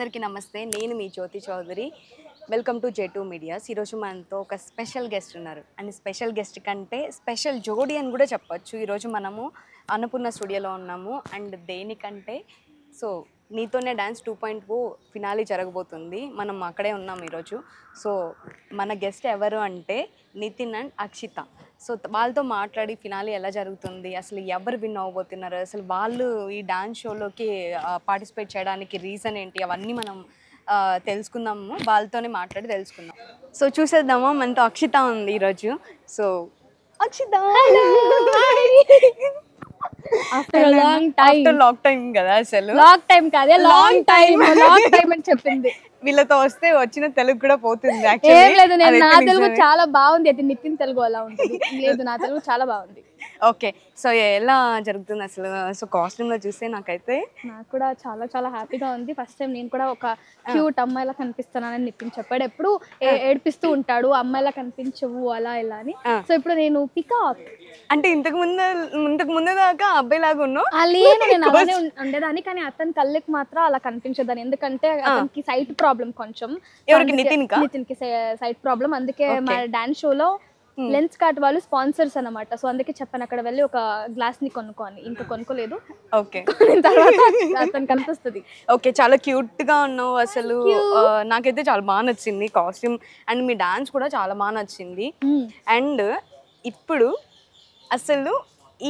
అందరికీ నమస్తే. నేను మీ Jyothi Chowdary. Welcome to J2 medias. ఈరోజు మనతో ఒక స్పెషల్ గెస్ట్ ఉన్నారు. అండ్ స్పెషల్ గెస్ట్ కంటే స్పెషల్ జోడీ అని కూడా చెప్పొచ్చు. ఈరోజు మనము అన్నపూర్ణ స్టూడియోలో ఉన్నాము. అండ్ దేనికంటే నీతోనే డాన్స్ 2.0 ఫినాలీ జరగబోతుంది. మనం అక్కడే ఉన్నాం ఈరోజు. సో మన గెస్ట్ ఎవరు అంటే నితిన్ అండ్ అక్షిత. సో వాళ్ళతో మాట్లాడి ఫినాలీ ఎలా జరుగుతుంది, అసలు ఎవరు విన్ అవ్వబోతున్నారు, అసలు వాళ్ళు ఈ డాన్స్ షోలోకి పార్టిసిపేట్ చేయడానికి రీజన్ ఏంటి, అవన్నీ మనం తెలుసుకుందాము. వాళ్ళతోనే మాట్లాడి తెలుసుకుందాం. సో చూసేద్దామా, మనతో అక్షిత ఉంది ఈరోజు. So Akshita after long time కదా, అసలు లాంగ్ టైం కాదే లాంగ్ టైం అని చెప్పింది. వీళ్ళతో వస్తే వచ్చిన తెలుగు కూడా పోతుంది. ఏం లేదు, నేను నా తెలుగు చాలా బాగుంది. అయితే నితిన్ తెలుగు అలా ఉంటుంది. లేదు, నా తెలుగు చాలా బాగుంది. ఓకే, సో ఎలా జరుగుతుంది అసలు? సో కాస్ట్యూమ్ లో చూస్తే నాకైతే నాకు కూడా చాలా చాలా హ్యాపీగా ఉంది. ఫస్ట్ టైం నేను కూడా ఒక క్యూట్ అమ్మాయిలా కనిపిస్తున్నానని నితిన్ చెప్పాడు. ఎప్పుడు ఏడిపిస్తూ ఉంటాడు, అమ్మాయిలా కనిపించవు అలా ఇలా అని. సో ఇప్పుడు నేను పికాక్ అంటే ఇంతకు ముందు దాకా అబ్బాయి లాగా ఉన్నావు. నేను అలానే ఉండేదాన్ని, కానీ అతని కళ్ళకి మాత్రం అలా కనిపించదని. ఎందుకంటే అతనికి సైట్ ప్రాబ్లం కొంచెం. ఎవరికి? నితిన్ కి సైట్ ప్రాబ్లం. అందుకే మా డాన్స్ షోలో లెన్స్ కార్ట్ వాళ్ళు స్పాన్సర్స్ అన్నమాట. సో అందుకే చెప్పాను అక్కడ వెళ్ళి ఒక గ్లాస్ ని కొనుక్కోని. ఇంకా కొనుక్కోలేదు. ఓకే, తర్వాత అతను కనిపిస్తుంది. ఓకే, చాలా క్యూట్ గా ఉన్నావు అసలు. నాకైతే చాలా బాగా నచ్చింది కాస్ట్యూమ్. అండ్ మీ డాన్స్ కూడా చాలా బాగా నచ్చింది. అండ్ ఇప్పుడు అసలు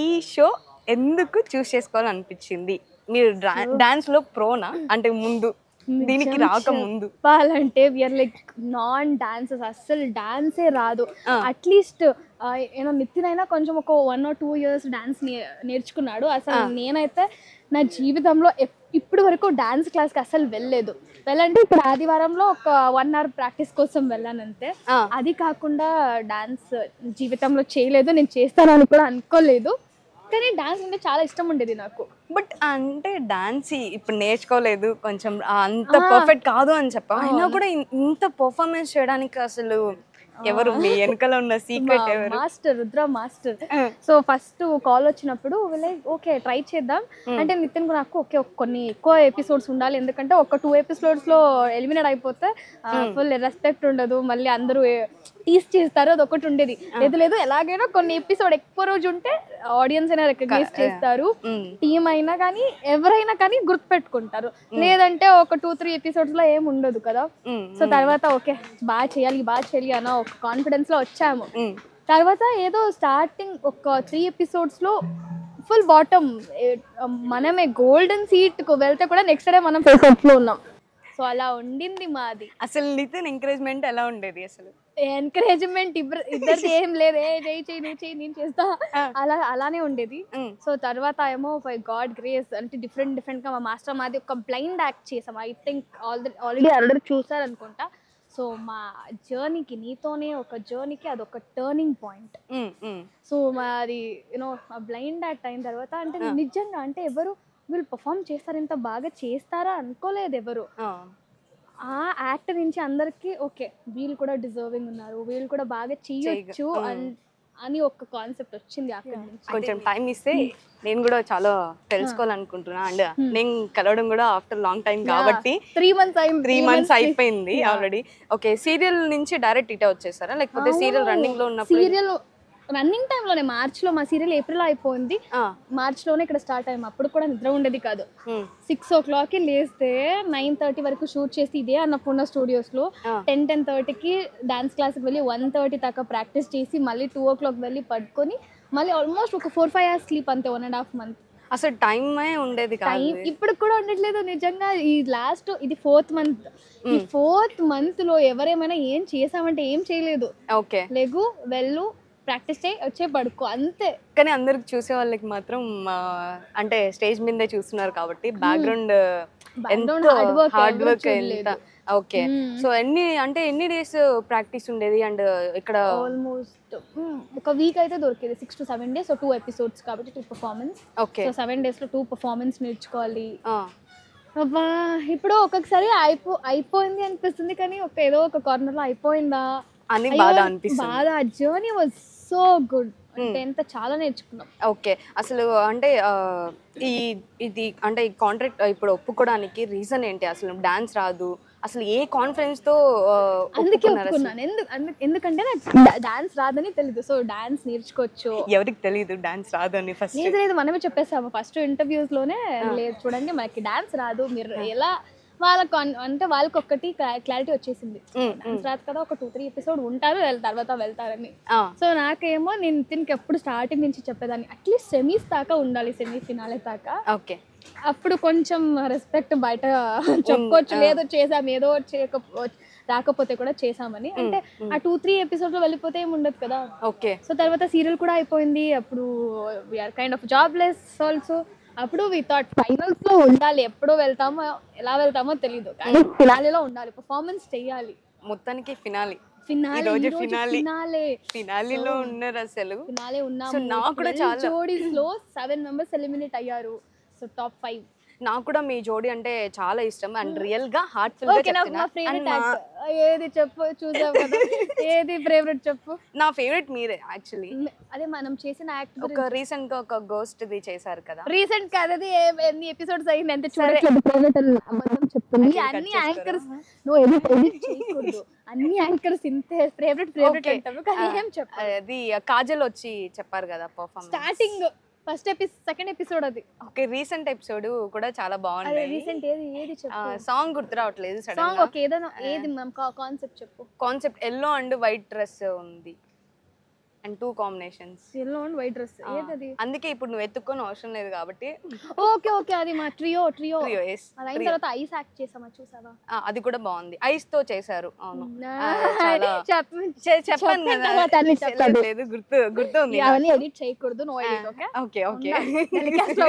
ఈ షో ఎందుకు చూస్ చేసుకోవాలనిపించింది? మీరు డాన్స్ లో ప్రోనా? అంటే ముందు దీనికి రాక ముందు చెప్పాలంటే వీఆర్ లైక్ నాన్ డాన్సర్స్, అస్సలు డాన్సే రాదు. అట్లీస్ట్ నితిన్ అయినా కొంచెం ఒక 1 or 2 years డాన్స్ నేర్చుకున్నాడు. అసలు నేనైతే నా జీవితంలో ఇప్పుడు వరకు డాన్స్ క్లాస్కి అసలు వెళ్ళలేదు. వెళ్ళంటే ఇప్పుడు ఆదివారంలో ఒక 1 hour ప్రాక్టీస్ కోసం వెళ్ళానంతే. అది కాకుండా డాన్స్ జీవితంలో చేయలేదు. నేను చేస్తానని కూడా అనుకోలేదు. కానీ డాన్స్ అంటే చాలా ఇష్టం ఉండేది నాకు. బట్ అంటే డాన్స్ ఇప్పుడు నేర్చుకోలేదు, కొంచెం అంత పర్ఫెక్ట్ కాదు అని చెప్పా. అయినా కూడా ఇంత పర్ఫార్మెన్స్ చేయడానికి అసలు ఎవరు మీ వెనకాల ఉన్న సీక్రెట్ ఎవరు? Master, Rudra master. So first call వచ్చినప్పుడు ఓకే ట్రై చేద్దాం అంటే నితిన్ కూడా నాకు ఓకే కొన్ని ఎక్కువ ఎపిసోడ్స్ ఉండాలి. ఎందుకంటే ఒక 2 episodes లో ఎలిమినేట్ అయిపోతే ఫుల్ రెస్పెక్ట్ ఉండదు, మళ్ళీ అందరూ టీస్ చేస్తారు. అది ఒకటి ఉండేది. లేదు ఎలాగైనా కొన్ని ఎపిసోడ్ ఎక్కువ రోజు ఉంటే ఆడియన్స్ అయినా రికగ్నైజ్ చేస్తారు, టీమ్ అయినా కానీ ఎవరైనా కానీ గుర్తు పెట్టుకుంటారు. లేదంటే ఒక 2-3 episodes లో ఏం ఉండదు కదా. సో తర్వాత ఓకే బాగా చేయాలి అన్న ఒక కాన్ఫిడెన్స్ లో వచ్చాము. తర్వాత ఏదో స్టార్టింగ్ ఒక 3 episodes లో ఫుల్ బాటమ్, మనమే గోల్డెన్ సీట్ కు వెళ్తే కూడా నెక్స్ట్ డే మనం ఫేస్ లో ఉన్నాం. సో అలా ఉండింది మాది. అసలు నితిన్ ఎంకరేజ్మెంట్ ఎలా ఉండేది అసలు? ఎంకరేజ్మెంట్ ఇద్దరిది ఏం లేదు. నువ్వు చెయ్యి నేను చేస్తా అలానే ఉండేది. సో తర్వాత ఏమో బై గాడ్ గ్రేస్ అంటే డిఫరెంట్ గా మా మాస్టర్ మాది ఒక బ్లైండ్ యాక్ట్ చేసాం. ఐ థింక్ ఆల్రెడీ చూసారు అనుకుంటా. సో మా జర్నీకి, నీతోనే ఒక జర్నీకి అదొక టర్నింగ్ పాయింట్. సో మాది బ్లైండ్ యాక్ట్ అయిన తర్వాత అంటే నిజంగా అంటే ఎవరు వీళ్ళు పర్ఫామ్ చేస్తారు, ఇంత బాగా చేస్తారా అనుకోలేదు ఎవరు. ఆ యాక్ట్ నుంచి అందరికి ఓకే వీళ్ళు కూడా డిజర్వింగ్ ఉన్నారు, వీళ్ళు కూడా బాగా చేయొచ్చు అని ఒక కాన్సెప్ట్ వచ్చింది అక్కడి నుంచి. కొంచెం టైం ఇస్తే నేను కూడా చాలా తెలుసుకోవాలనుకుంటున్నా. అండ్ నేను కలవడం కూడా ఆఫ్టర్ లాంగ్ టైం కాబట్టి 3 months అయిపోయింది ఆల్రెడీ. ఓకే, సీరియల్ నుంచి డైరెక్ట్ ఇటే వచ్చేసారా, లేకపోతే సీరియల్ రన్నింగ్ లో ఉన్నప్పుడు? సీరియల్ రన్నింగ్ టైంలోనే, మార్చ్లో మా సీరియల్ ఏప్రిల్ అయిపోయింది. మార్చ్లోనే ఇక్కడ స్టార్ట్ అయ్యాము. అప్పుడు కూడా నిద్ర ఉండేది కాదు. 6 o'clock లేస్తే 9:30 వరకు షూట్ చేసి ఇదే అన్నపూర్ణ స్టూడియోస్లో 10-10:30కి డాన్స్ క్లాస్కి వెళ్ళి 1:30 దాకా ప్రాక్టీస్ చేసి మళ్ళీ 2 o'clock వెళ్ళి పడుకొని మళ్ళీ ఆల్మోస్ట్ ఒక 4-5 hours స్లీప్ అంతే. 1.5 months అసలు టైమే ఉండేది కాదు. ఇప్పుడు కూడా ఉండట్లేదు నిజంగా. ఈ లాస్ట్ ఇది 4th month. ఈ 4th month లో ఎవరేమైనా ఏం చేసామంటే ఏం చేయలేదు. ఓకే లేగు వెళ్ళు ప్రాక్టీస్ చేయి వచ్చే పడుకో అంతే. కానీ అందరికి చూసే వాళ్ళకి మాత్రం అంటే స్టేజ్ మీదే చూస్తున్నారు కాబట్టి బ్యాక్గ్రౌండ్ హార్డ్ వర్క్ ఎంత. ఓకే, సో ఎన్ని డేస్ ప్రాక్టీస్ ఉండేది? అండ్ ఇక్కడ ఆల్మోస్ట్ ఒక వీక్ అయితే దొరికేది. 6 to 7 days. సో 2 episodes కాబట్టి 2 performance. ఓకే, సో 7 days లో 2 performance నేర్చుకోవాలి. అబ్బా ఇప్పుడు ఒక్కొక్కసారి అయిపోయింది అనిపిస్తుంది, కానీ ఏదో ఒక కార్నర్ లో అయిపోయిందా అని బాధ అనిపిస్తుంది. బాధ. జర్నీ వాజ్ సో గుడ్, అంటే ఎంత చాలా నేర్చుకున్నాం. ఓకే. అసలు అంటే ఈ ఇది అంటే ఈ కాంట్రాక్ట్ ఇప్పుడు ఒప్పుకోవడానికి రీజన్ ఏంటి? అసలు డాన్స్ రాదు, అసలు ఏ కాన్ఫిడెన్స్తో అందుకే ఒప్పుకున్నారు అసలు? ఒప్పుకున్నాను. ఎందుకంటే నాకు డాన్స్ రాదని తెలీదు. సో డాన్స్ నేర్చుకోవచ్చు. ఎవరికి తెలియదు డాన్స్ రాదు అని ఫస్ట్? లేదు మనమే చెప్పేసాము ఫస్ట్ ఇంటర్వ్యూస్ లోనే. లేదు చూడండి మనకి డాన్స్ రాదు, మీరు ఎలా వాళ్ళకు అంటే వాళ్ళకి ఒక్కటి క్లారిటీ వచ్చేసింది, డాన్స్ రాదు కదా, ఒక 2-3 ఎపిసోడ్ ఉంటారు తర్వాత వెళ్తారని. సో నాకేమో నేను నితిన్కి ఎప్పుడు స్టార్టింగ్ నుంచి చెప్పేదాన్ని, అట్లీస్ట్ సెమీస్ దాకా ఉండాలి, సెమీ ఫినాలే దాకా. ఓకే. అప్పుడు కొంచెం రెస్పెక్ట్ బయట చెప్పుకోవచ్చు, లేదో చేసాం ఏదో రాకపోతే కూడా చేసామని. అంటే ఆ 2-3 ఎపిసోడ్ లో వెళ్ళిపోతే ఏమి ఉండదు కదా. ఓకే. సో తర్వాత సీరియల్ కూడా అయిపోయింది. అప్పుడు we are kind of jobless also. అప్పుడు వి థాట్ ఫైనల్స్ లో ఉండాలి, ఎప్పుడో వెళ్తామో ఎలా వెళ్తామో తెలీదు, కానీ ఫినాలేలో ఉండాలి, పర్ఫార్మెన్స్ చెయ్యాలి. మొత్తానికి ఫినాలి ఫినాలే ఫినాలీలో ఉన్నారు అసలు. ఫినాలే ఉన్నాము. సో నాకు కూడా చాలా జోడీస్ లో 7 మెంబర్స్ ఎలిమినేట్ అయ్యారు. So top 5. నాకు కూడా మీ జోడీ అంటే చాలా ఇష్టం అండ్ రియల్ గా హార్ట్ఫుల్ గా చెప్తున్నా. ఏది చెప్పు, చూసావు కదా, ఏది ఫేవరెట్ చెప్పు? నా ఫేవరెట్ మీరే యాక్చువల్లీ. అదే మనం చేసిన యాక్ట్ ఒక రీసెంట్ గా ఒక గోస్ట్ ది చేశారు కదా. రీసెంట్ కాదు అది, ఎన్ని ఎపిసోడ్స్ అయింది ఎంత చూడట్లేదు. ఫేవరెట్ అబద్ధం చెప్తుంది. అన్ని యాంకర్స్ నువ్వు ఎడిట్ చేయకూడదు, అన్ని యాంకర్స్ ఇంతే ఫేవరెట్ అంటారు కానీ ఏం చెప్పాలి. అది కాజల్ వచ్చి చెప్పారు కదా performance starting first second episode అది. ఓకే. రీసెంట్ ఎపిసోడ్ కూడా చాలా బాగుంది. రీసెంట్ ఏది చెప్పు? సాంగ్ గుర్తు రావట్లేదు సడన్ సాంగ్. గా. ఓకే, ఏదైనా ఏది మ్యామ్ కాన్సెప్ట్ చెప్పు. Concept yellow and white dress ఉంది and 2 combinations. Yellow and white dress ఏదది? అందుకే ఇప్పుడు నువ్వు ఎత్తుక్కొని అవసరం లేదు కాబట్టి. ఓకే అది మా ట్రియో yes. అది అయిన తర్వాత ఐస్ యాక్ట్ చేసామా, చూసావా? అది కూడా బాగుంది, ఐస్ తో చేశారు. అవును. చెప్పాను చెప్పాను లేదు గుర్తు ఉంది. అవన్నీ ఎడిట్ చేయకూడదు, నో ఎడిట్. ఓకే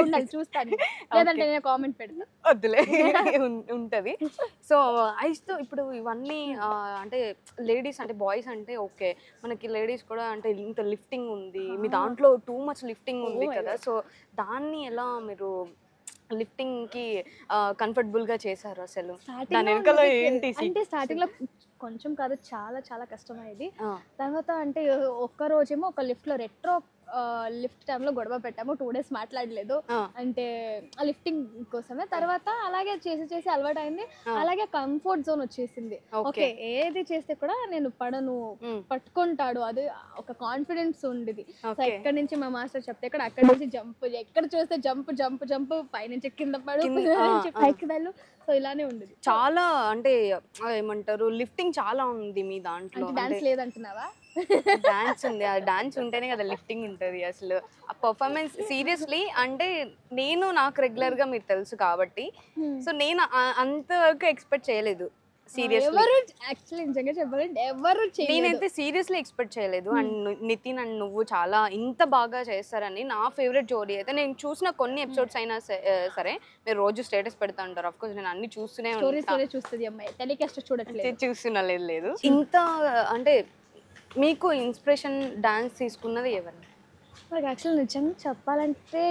ఉండాలి, చూస్తాను, లేదంటే నేను కామెంట్ పెడతా. వద్దులే ఉంటది. సో ఐస్ తో ఇప్పుడు ఇవన్నీ అంటే లేడీస్ అంటే బాయ్స్ అంటే ఓకే, మనకి లేడీస్ కూడా అంటే ఇంత లిఫ్టింగ్ ఉంది, మీ దాంట్లో టూ మచ్ లిఫ్టింగ్ ఉంది కదా. సో దాన్ని ఎలా మీరు లిఫ్టింగ్ కి కంఫర్టబుల్ గా చేశారు అసలు? దాని వెనకాల ఏంటి? అంటే స్టార్టింగ్ లో కొంచెం కాదు, చాలా చాలా కష్టమయ్యేది. తర్వాత అంటే ఒక్క రోజేమో ఒక లిఫ్ట్ లో రెట్రో లిఫ్ట్ టైంలో గొడవ పెట్టాము, 2 days మాట్లాడలేదు, అంటే లిఫ్టింగ్ కోసమే. తర్వాత అలాగే చేసి అలవాటు అయింది, అలాగే కంఫర్ట్ జోన్ వచ్చేసింది. ఓకే ఏది చేస్తే కూడా నేను పడను, పట్టుకుంటాడు, అది ఒక కాన్ఫిడెన్స్ ఉండేది. సో ఎక్కడి నుంచి మా మాస్టర్ చెప్తే ఇక్కడ, అక్కడి నుంచి జంప్, ఎక్కడ చూస్తే జంప్, పైనుంచి కింద పడు, పైకి వెళ్ళు. సో ఇలానే ఉండేది. చాలా అంటే ఏమంటారు, లిఫ్టింగ్ చాలా ఉంది మీ దాంట్లో. డాన్స్ లేదంటున్నావా? డాన్స్ ఉంది, ఆ డాన్స్ ఉంటేనే కదా లిఫ్టింగ్ ఉంటుంది. అసలు ఆ పర్ఫార్మెన్స్ సీరియస్లీ అంటే నాకు రెగ్యులర్ గా మీరు తెలుసు కాబట్టి, సో నేను అంతవరకు ఎక్స్పెక్ట్ చేయలేదు సీరియస్లీ. నేనైతే సీరియస్లీ ఎక్స్పెక్ట్ చేయలేదు. అండ్ నితిన్ అండ్ నువ్వు చాలా ఇంత బాగా చేస్తారని. నా ఫేవరెట్ జోడీ అయితే, నేను చూసిన కొన్ని ఎపిసోడ్స్ అయినా సరే, మీరు రోజు స్టేటస్ పెడతా ఉంటారు, ఆఫ్ కోర్స్ నేను అన్ని చూస్తూనే చూస్తున్నా. లేదు ఇంత అంటే మీకు ఇన్స్పిరేషన్ డాన్స్ తీసుకున్నది ఎవరు? నాకు యాక్చువల్ నిజంగా చెప్పాలంటే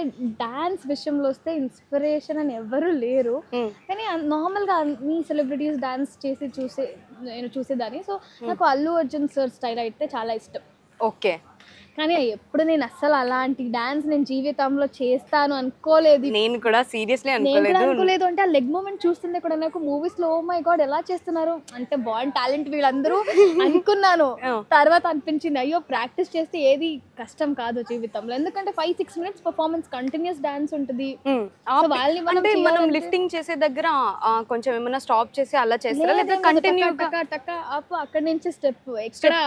డాన్స్ విషయంలో వస్తే ఇన్స్పిరేషన్ అని ఎవరు లేరు, కానీ నార్మల్గా అన్ని సెలబ్రిటీస్ డాన్స్ నేను చూసేదాన్ని. సో నాకు అల్లు అర్జున్ సార్ స్టైల్ అయితే చాలా ఇష్టం. ఓకే. కానీ ఎప్పుడు నేను అసలు అలాంటి డాన్స్ నేను జీవితంలో చేస్తాను అనుకోలేదు. నేను కూడా సీరియస్లీ అనుకోలేదు. అంటే ఆ లెగ్ మూమెంట్ చూస్తుంటే కూడా నాకు మూవీస్ లో, ఓ మై గాడ్ ఎలా చేస్తున్నారు అంటే, బాగుంది టాలెంట్ వీళ్ళందరూ అనుకున్నాను. తర్వాత అనిపించింది అయ్యో ప్రాక్టీస్ చేస్తే ఏది కష్టం కాదు జీవితంలో, ఎందుకంటే 5-6 minutes పర్ఫార్మెన్స్ కంటిన్యూస్ డాన్స్ ఉంటుంది. మనం లిఫ్టింగ్ చేసే దగ్గర కొంచెం ఏమైనా స్టాప్ చేసి అలా చేస్తారా, లేదా కంటిన్యూ అక్కడి నుంచి step extra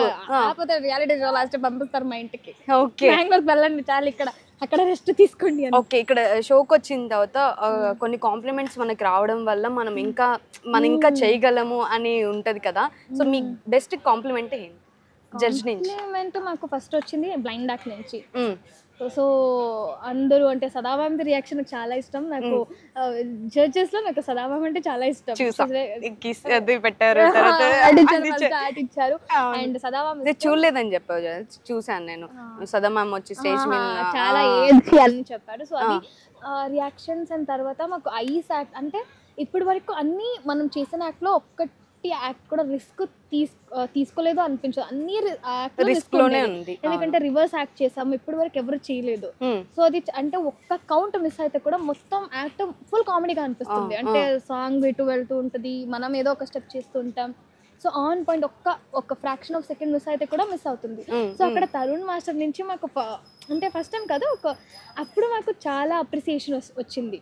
reality show last పంపిస్తారు మా ఇంటికి. ఓకే, బెంగళూరు వెళ్ళండి చాలు, అక్కడ రెస్ట్ తీసుకోండి. ఓకే. ఇక్కడ షోకి వచ్చిన తర్వాత కొన్ని కాంప్లిమెంట్స్ మనకి రావడం వల్ల మనం ఇంకా చేయగలము అని ఉంటది కదా. సో మీ బెస్ట్ కాంప్లిమెంట్ ఏంటి జడ్జ్ నుంచి? కాంప్లిమెంట్ మాకు ఫస్ట్ వచ్చింది బ్లైండ్ యాక్ట్ నుంచి. సో అందరూ అంటే సదాబామ్ రియాక్షన్ నాకు చాలా ఇష్టం. నాకు జడ్జెస్ లో నాకు సదాబామ్ అంటే చాలా ఇష్టం. ఇచ్చారు అండ్ సదాబామ్ చూడలేదని చెప్పావు, చూసాను నేను. సదాబామ్ వచ్చి స్టేజ్ మీద చాలా ఏది అని చెప్పారు. సో అది రియాక్షన్స్ అండ్ తర్వాత మాకు ఐస్ యాక్ట్ అంటే ఇప్పటి వరకు అన్ని మనం చేసిన యాక్ట్ లో ఒక్కటి ఒక్కటి యాక్ట్ కూడా రిస్క్ తీసుకోలేదు అనిపించదు, అన్ని యాక్ట్ రిస్క్ లోనే ఉంది. ఎందుకంటే రివర్స్ యాక్ట్ చేసాము, ఇప్పటి వరకు ఎవరు చేయలేదు. సో అది అంటే ఒక్క కౌంట్ మిస్ అయితే కూడా మొత్తం యాక్ట్ ఫుల్ కామెడీగా అనిపిస్తుంది. అంటే సాంగ్ ఇటు వెళ్తూ ఉంటుంది, మనం ఏదో ఒక స్టెప్ చేస్తూ ఉంటాం. సో ఆన్ పాయింట్ ఒక్క ఫ్రాక్షన్ ఆఫ్ సెకండ్ మిస్ అయితే కూడా మిస్ అవుతుంది. సో అక్కడ తరుణ్ మాస్టర్ నుంచి మాకు అంటే ఫస్ట్ టైం కదా, అప్పుడు మాకు చాలా అప్రిసియేషన్ వచ్చింది.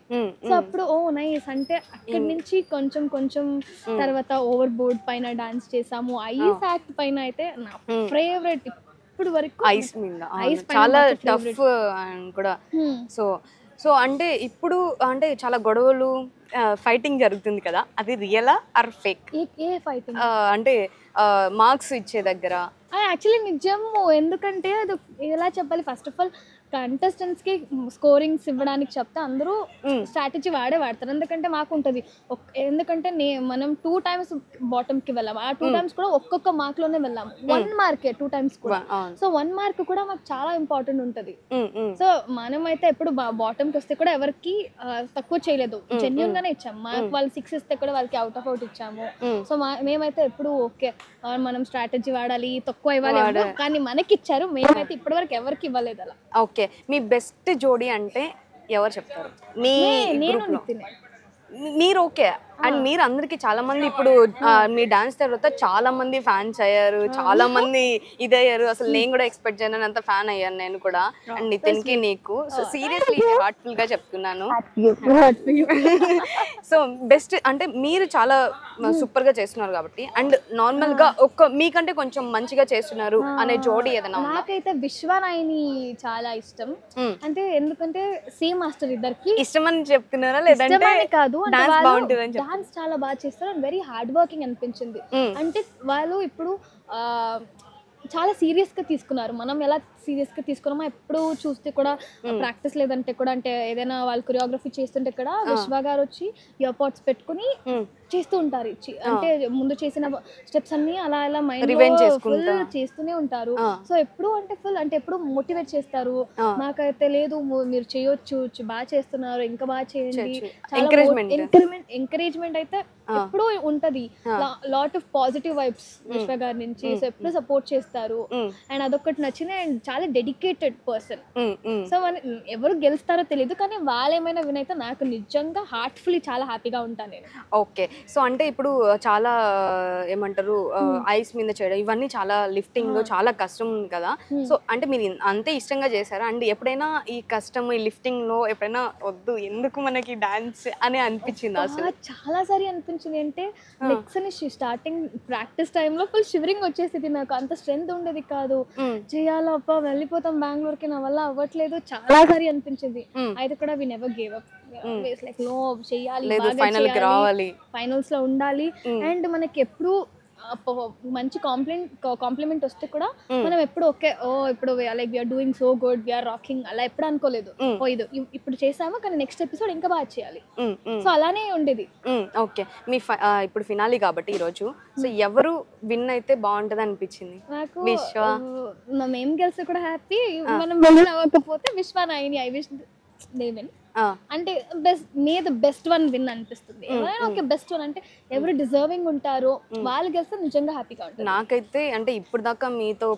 సో అప్పుడు ఓ నైస్ అంటే అక్కడి నుంచి కొంచెం తర్వాత ఓవర్ బోర్డ్ పైన డాన్స్ చేసాము. ఐస్ యాక్ట్ పైన అయితే నా ఫేవరెట్ ఇప్పుడు వరకు, ఐస్ చాలా టఫ్ కూడా. సో అంటే ఇప్పుడు అంటే చాలా గొడవలు ఫైటింగ్ జరుగుతుంది కదా, అది రియలా ఆర్ ఫేక్? ఏ ఫైటింగ్ అంటే మార్క్స్ ఇచ్చే దగ్గర యాక్చువల్లీ నిజము. ఎందుకంటే అది ఎలా చెప్పాలి, ఫస్ట్ ఆఫ్ ఆల్ కంటెస్టెంట్స్కి స్కోరింగ్స్ ఇవ్వడానికి చెప్తే అందరూ స్ట్రాటజీ వాడతారు. ఎందుకంటే మాకు ఉంటుంది, ఎందుకంటే మనం 2 times బాటమ్కి వెళ్ళాము, ఆ 2 times కూడా ఒక్కొక్క మార్క్లోనే వెళ్ళాము. 1 మార్కే 2 times కూడా. సో 1 మార్క్ కూడా మాకు చాలా ఇంపార్టెంట్ ఉంటుంది. సో మనమైతే ఎప్పుడు బాటమ్కి వస్తే కూడా ఎవరికి తక్కువ చేయలేదు, జెన్యూన్ గానే ఇచ్చాము. మాకు వాళ్ళు 6 ఇస్తే కూడా వాళ్ళకి అవుట్ ఆఫ్ అవుట్ ఇచ్చాము. సో మేమైతే ఎప్పుడు ఓకే మనం స్ట్రాటజీ వాడాలి, తక్కువ ఇవ్వాలి, కానీ మనకి ఇచ్చారు. మేమైతే ఇప్పటి వరకు ఎవరికి ఇవ్వలేదు అలా. ఓకే, మీ బెస్ట్ జోడీ అంటే ఎవరు చెప్తారు? మీరు ఓకే. అండ్ మీరు అందరికి చాలా మంది ఇప్పుడు మీ డాన్స్ తర్వాత చాలా మంది ఫ్యాన్స్ అయ్యారు, చాలా మంది ఇదయ్యారు. అసలు నేను కూడా ఎక్స్పెక్ట్ చేయను, అంత ఫ్యాన్ అయ్యాను నేను కూడా. అండ్ నితిన్ కి నీకు సీరియస్లీ హార్ట్ఫుల్ గా చెప్తున్నాను. సో బెస్ట్ అంటే మీరు చాలా సూపర్ గా చేస్తున్నారు కాబట్టి, అండ్ నార్మల్ గా మీకంటే కొంచెం మంచిగా చేస్తున్నారు అనే జోడీ ఏదైనా? నాకైతే విశ్వనాయని చాలా ఇష్టం. అంటే ఎందుకంటే సేమ్ మాస్టర్ ఇద్దరికి ఇష్టం అని చెప్తున్నారా లేదంటే కాదు, డాన్స్ బాగుంటుంది? డాన్స్ చాలా బాగా చేస్తారు అండ్ వెరీ హార్డ్ వర్కింగ్ అనిపించింది. అంటే వాళ్ళు ఇప్పుడు చాలా సీరియస్గా తీసుకున్నారు. మనం ఎలా సీరియస్గా తీసుకున్నామో ఎప్పుడు చూస్తే కూడా ప్రాక్టీస్ లేదంటే కూడా, అంటే ఏదైనా వాళ్ళు కొరియోగ్రఫీ చేస్తుంటే కూడా విశ్వ గారు వచ్చి ఇయర్ పాడ్స్ పెట్టుకుని చేస్తూ ఉంటారు. అంటే ముందు చేసిన స్టెప్స్ అన్ని అలా అలా మైండ్ ఫుల్ చేస్తూనే ఉంటారు. సో ఎప్పుడు అంటే ఫుల్ అంటే ఎప్పుడు మోటివేట్ చేస్తారు. నాకైతే లేదు మీరు చేయొచ్చు, బాగా చేస్తున్నారు, ఇంకా బాగా చేయండి, ఎంకరేజ్మెంట్ అయితే ఎప్పుడు ఉంటది. లాట్ ఆఫ్ పాజిటివ్ వైబ్స్ విశ్వ గారి నుంచి. సో ఎప్పుడు సపోర్ట్ చేస్తారు అండ్ అదొకటి నచ్చింది. అండ్ చాలా డెడికేటెడ్ పర్సన్. సో ఎవరు గెలుస్తారో తెలియదు, కానీ వాళ్ళేమైనా వినైతే నాకు నిజంగా హార్ట్ఫుల్లీ చాలా హ్యాపీగా ఉంటాను నేను. ఓకే, సో అంటే ఇప్పుడు చాలా ఏమంటారు ఐస్ మీద చేయడం ఇవన్నీ చాలా లిఫ్టింగ్ చాలా కష్టం ఉంది కదా. సో అంటే మీరు అంతే ఇష్టంగా చేశారా? అండ్ ఎప్పుడైనా ఈ కష్టం ఈ లిఫ్టింగ్ లో ఎప్పుడైనా వద్దు ఎందుకు మనకి డాన్స్ అని అనిపించింది? అసలు చాలా సారి అనిపించింది. అంటే లెగ్స్ అని స్టార్టింగ్ ప్రాక్టీస్ టైంలో ఫుల్ షివరింగ్ వచ్చేసింది. నాకు అంత స్ట్రెంత్ ఉండేది కాదు. చేయాలప్ప వెళ్ళిపోతాం బెంగళూరుకి, నా వల్ల అవ్వట్లేదు చాలా సారి అనిపించింది. అయితే కూడా we never gave up. Like no, చెయ్యాలి, ఫైనల్స్ లో ఉండాలి. అండ్ మనకి ఎప్పుడు మంచి కాంప్లిమెంట్ వస్తే కూడా మనం ఎప్పుడు ఓకే ఇప్పుడు like we are doing so good, we are rocking అలా ఎప్పుడు అనుకోలేదు. ఇది ఇప్పుడు చేసాము కానీ నెక్స్ట్ ఎపిసోడ్ ఇంకా బాగా చేయాలి. సో అలానే ఉండేది. ఓకే, మీ ఇప్పుడు ఫినాలి కాబట్టి ఈరోజు సో ఎవరు విన్ అయితే బాగుంటది అనిపించింది? నాకు విశ్వ, మేము గెలిస్తే కూడా హ్యాపీ, మనం విన్ అవ్వకపోతే విశ్వనాయని, ఐ విష్ దే విన్. అంటే బెస్ట్ వన్ విన్ అనిపిస్తుంది. ఎవరైనా ఓకే బెస్ట్ వన్ అంటే ఎవరు డిజర్వింగ్ ఉంటారో వాళ్ళు గెలిస్తే నిజంగా హ్యాపీగా ఉంటుంది. నాకైతే అంటే ఇప్పుడు దాకా మీతో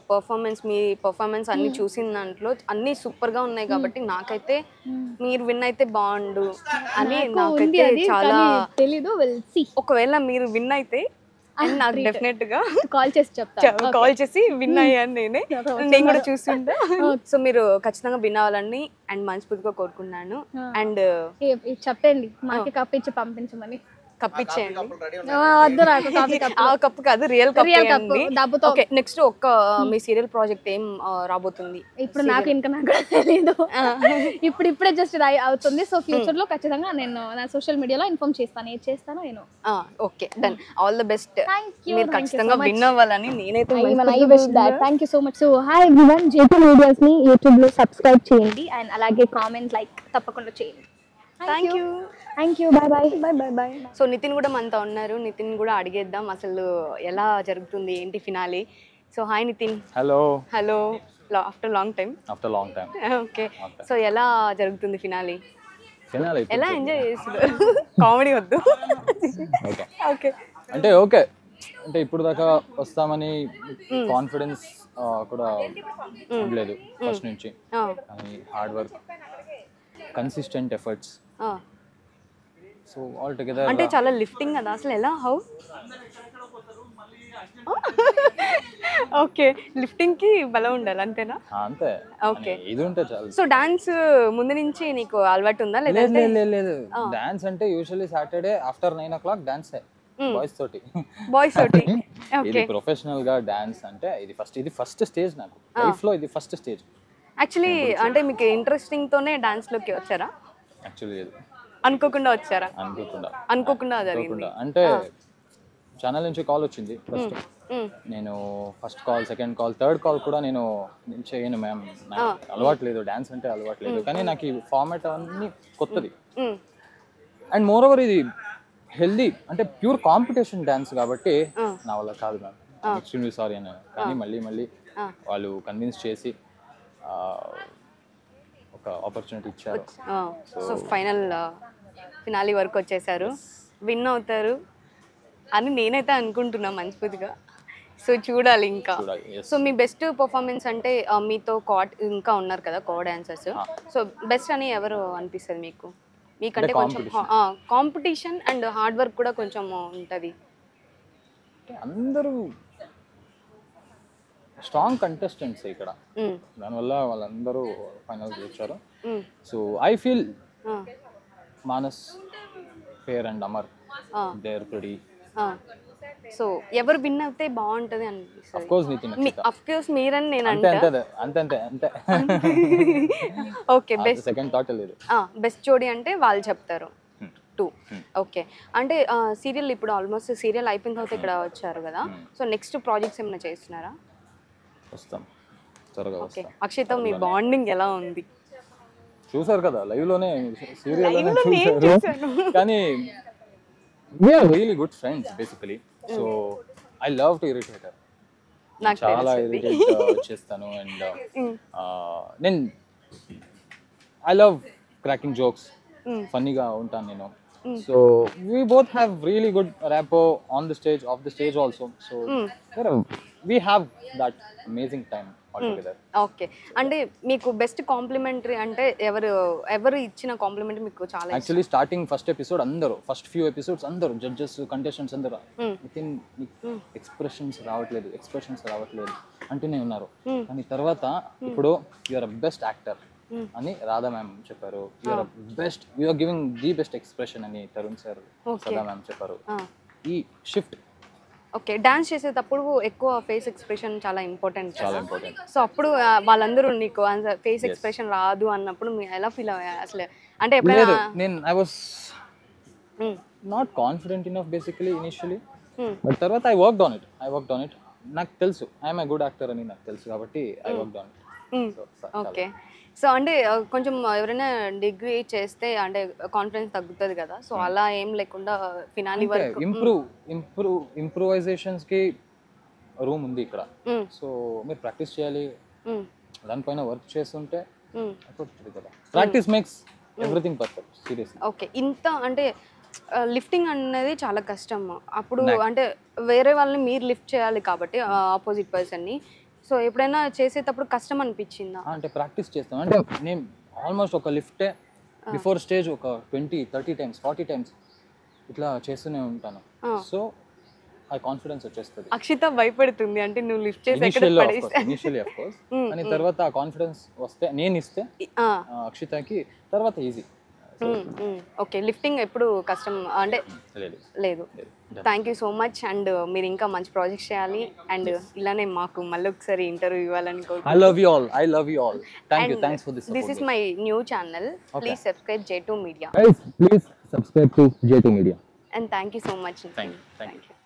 మీ పర్ఫార్మెన్స్ అన్ని చూసిన దాంట్లో అన్ని సూపర్ గా ఉన్నాయి కాబట్టి నాకైతే మీరు విన్ అయితే బాగుండు అని నాకైతే చాలా తెలీదు. ఒకవేళ మీరు విన్ అయితే నాకు డెఫినెట్ గా కాల్ చేసి చెప్తాను, కాల్ చేసి విన్ అయ్యాను నేను కూడా చూస్తుంటా. సో మీరు ఖచ్చితంగా విన్ అవ్వాలని అండ్ మనస్ఫూర్తిగా కోరుకున్నాను. అండ్ చెప్పండి మాకి కప్ ఇచ్చి పంపించమని. కప్పిచ్చేయండి. ఆ కప్పు కాదు, రియల్ కప్. ఓకే, నెక్స్ట్ మీ సీరియల్ ప్రాజెక్ట్ ఏం రాబోతుంది? ఇప్పుడు నాకు తెలీదు, ఇప్పుడే జస్ట్ అవుతుంది. సో ఫ్యూచర్ లో ఖచ్చితంగా నేను నా సోషల్ మీడియాలో ఇన్ఫార్మ్ చేస్తాను, ఏం చేస్తానో నేను. Okay, done. All the best. మీరు ఖచ్చితంగా విన్ అవ్వాలని నేనైతే thank you so much. So hi everyone, JP medias ని యూట్యూబ్ లో సబ్స్క్రైబ్ చేయండి అండ్ అలాగే కామెంట్ లైక్ తప్పకుండా చేయండి. Thank you. Bye. So Nitin కూడా మనతో ఉన్నారు, నితిన్ కూడా అడిగేద్దాం అసలు ఎలా జరుగుతుంది ఏంటి finale. So hi Nitin. Hello after long time. Okay, so ఎలా జరుగుతుంది ఫినాలి? ఫినాలి ఎలా ఎంజాయ్ చేస్తున్నారు? కామెడీ వద్దు. ఓకే అంటే ఓకే అంటే ఇప్పుడు దాకా వస్తామని కాన్ఫిడెన్స్ కూడా ఉండలేదు ఫస్ట్ నుంచి. కానీ hard work, consistent efforts, so all together. అంటే చాలా లిఫ్టింగ్ కదా అసలు, ఎలా హౌ? ఓకే, లిఫ్టింగ్ కి బలం ఉండాలి అంతేనా? అంతే, ఓకే. ఇది ఉంటే చాలు. సో డాన్స్ ముందు నుంచి నీకు అలవాటు ఉందా లేదా? లేదు. డాన్స్ అంటే usually Saturday after 9 o'clock dance boys తోటి. బాయ్స్ తోటి. ఇది ప్రొఫెషనల్ గా డాన్స్ అంటే ఇది ఫస్ట్ స్టేజ్ నాకు లైఫ్ లో, ఇది ఫస్ట్ స్టేజ్. యాక్చువల్లీ అంటే మీకు ఇంట్రెస్టింగ్ తోనే డాన్స్ లోకి వచ్చారా? యాక్చువల్లీ అనుకోకుండా వచ్చారా? అనుకోకుండా జరిగింది. అంటే ఛానల్ నుంచి కాల్ వచ్చింది ఫస్ట్. నేను first call, second call, third call కూడా నేను చేయను మ్యామ్, నాకు అలవాటు లేదు, డాన్స్ అంటే అలవాటు లేదు. కానీ నాకు ఈ ఫార్మాట్ అన్ని కొత్తది. అండ్ మోర్ ఓవర్ ఇది హెల్దీ, అంటే ప్యూర్ కాంపిటీషన్ డాన్స్ కాబట్టి నా వల్ల కాదు మ్యామ్, ఎక్స్ట్రీమ్లీ సారీ అన్నాను. కానీ మళ్ళీ వాళ్ళు కన్విన్స్ చేసి ఒక ఆపర్చునిటీ ఇచ్చారు. సో ఫినాలి వరకు వచ్చేసారు, విన్ అవుతారు అని నేనైతే అనుకుంటున్నా మనస్ఫూర్తిగా. సో చూడాలి ఇంకా. సో మీ బెస్ట్ పర్ఫార్మెన్స్ అంటే మీతో ఇంకా ఉన్నారు కదా కో డాన్సర్స్, సో బెస్ట్ అని ఎవరు అనిపిస్తుంది మీకు? మీకంటే కొంచెం కాంపిటీషన్ అండ్ హార్డ్ వర్క్ కూడా కొంచెం ఉంటుంది. అందరూ స్ట్రాంగ్ కంటెస్టెంట్స్ ఇక్కడ, దానివల్ల వాళ్ళందరూ ఫైనల్కి వచ్చారు. సో ఐ ఫీల్ మానస్, ఫేర్ అండ్ Amar, they are pretty. So ఎవరు విన్ అవుతే బాగుంటది అనిపిస్తుంది? Of course Nitin, of course మీరని నేను అంతే. ఓకే, బెస్ట్ సెకండ్ థాట్ లేదు. బెస్ట్ జోడీ అంటే వాళ్ళు చెప్తారు 2. ఓకే, అంటే సీరియల్ ఇప్పుడు ఆల్మోస్ట్ సీరియల్ అయిపోయిన తర్వాత ఇక్కడ వచ్చారు కదా, సో నెక్స్ట్ ప్రాజెక్ట్స్ ఏమైనా చేస్తున్నారా? వస్తాం, త్వరగా ఓకే. వస్తాం. అక్షిత, మీ బాండింగ్ ఎలా ఉంది? చూసారు కదా లైవ్ లోనే, సీరియల్ చూసారు. కానీ we are really good friends basically, so I love to irritate her. నాకు చాలా ఇరిటేట్ చేస్తాను. అండ్ నేను ఐ లవ్ క్రాకింగ్ జోక్స్, ఫన్నీగా ఉంటాను నేను. So we both have really good rapport on the stage, off the stage also, so we have that amazing time altogether. Okay, అంటే మీకు best complementary అంటే ఎవరు ఇచ్చిన కాంప్లిమెంట్ మీకు చాలా? యాక్చువల్లీ స్టార్టింగ్ ఫస్ట్ ఎపిసోడ్ అందరూ, ఫస్ట్ ఫ్యూ ఎపిసోడ్స్ అందరూ judges, contestants అందరూ వితిన్ ఎక్స్ప్రెషన్స్ రావట్లేదు అంటూనే ఉన్నారు. కానీ తర్వాత ఇప్పుడు యూఆర్ బెస్ట్ యాక్టర్ అని రాధా మ్యామ్ చెప్పారు, you're giving the best expression అని తరుణ్ సార్, సదా మ్యామ్ చెప్పారు. ఈ షిఫ్ట్. ఓకే, డాన్స్ చేసేటప్పుడు ఎక్కువ ఫేస్ ఎక్స్ప్రెషన్ చాలా ఇంపార్టెంట్. సో అప్పుడు వాళ్ళందరూ నీకు ఫేస్ ఎక్స్ప్రెషన్ రాదు అన్నప్పుడు మీరు ఎలా ఫీల్ అయ్యారు అసలు? అంటే ఎప్పుడైనా I was not confident enough basically initially, but తర్వాత ఐ వర్క్డ్ ఆన్ ఇట్. నాకు తెలుసు ఐఎమ్ ఏ గుడ్ యాక్టర్ అని నాకు తెలుసు, కాబట్టి I worked on it. Okay, so అంటే కొంచెం ఎవరైనా డిగ్రీ చేస్తే అంటే కాన్ఫిడెన్స్ తగ్గుతుంది కదా, సో అలా ఏం లేకుండా ఫినాలి వరకు ఇంప్రూవైజేషన్స్ కి రూమ్ ఉంది ఇక్కడ. సో మీరు ప్రాక్టీస్ చేయాలి, దానిపైన వర్క్ చేస్తుంటే అయిపోతుంది కదా. Practice makes everything perfect, seriously. Okay, ఇంత అంటే లిఫ్టింగ్ అనేది చాలా కష్టం. అప్పుడు అంటే వేరే వాళ్ళని మీరు లిఫ్ట్ చేయాలి కాబట్టి ఆపోజిట్ పర్సన్ని. సో ఎప్పుడైనా చేసేటప్పుడు కష్టం అనిపించిందా? అంటే ప్రాక్టీస్ చేస్తాం అంటే నేను ఆల్మోస్ట్ ఒక లిఫ్టే బిఫోర్ స్టేజ్ ఒక 20-30 times 40 times ఇట్లా చేస్తూనే ఉంటాను. సో ఆ కాన్ఫిడెన్స్ వచ్చేస్తుంది. అక్షిత భయపడుతుంది అంటే నువ్వు లిఫ్ట్ చేసి ఇనిషియల్లీ ఆఫ్ కోర్స్, కానీ తర్వాత ఆ కాన్ఫిడెన్స్ వస్తే నేను ఇస్తే అక్షితకి తర్వాత ఈజీ. ఓకే, లిఫ్టింగ్ ఎప్పుడు కష్టం అంటే లేదు. Thank you so much. And మీరు ఇంకా మంచి ప్రాజెక్ట్స్ చేయాలి అండ్ ఇలానే మాకు మళ్ళీ ఒకసారి ఇంటర్వ్యూ ఇవ్వాలని కోరుకుంటున్నాను. I love you all. Thanks for this support. This is my new channel. Please subscribe J2 Media. Guys, please subscribe to J2 Media. And thank you so much. Thank you.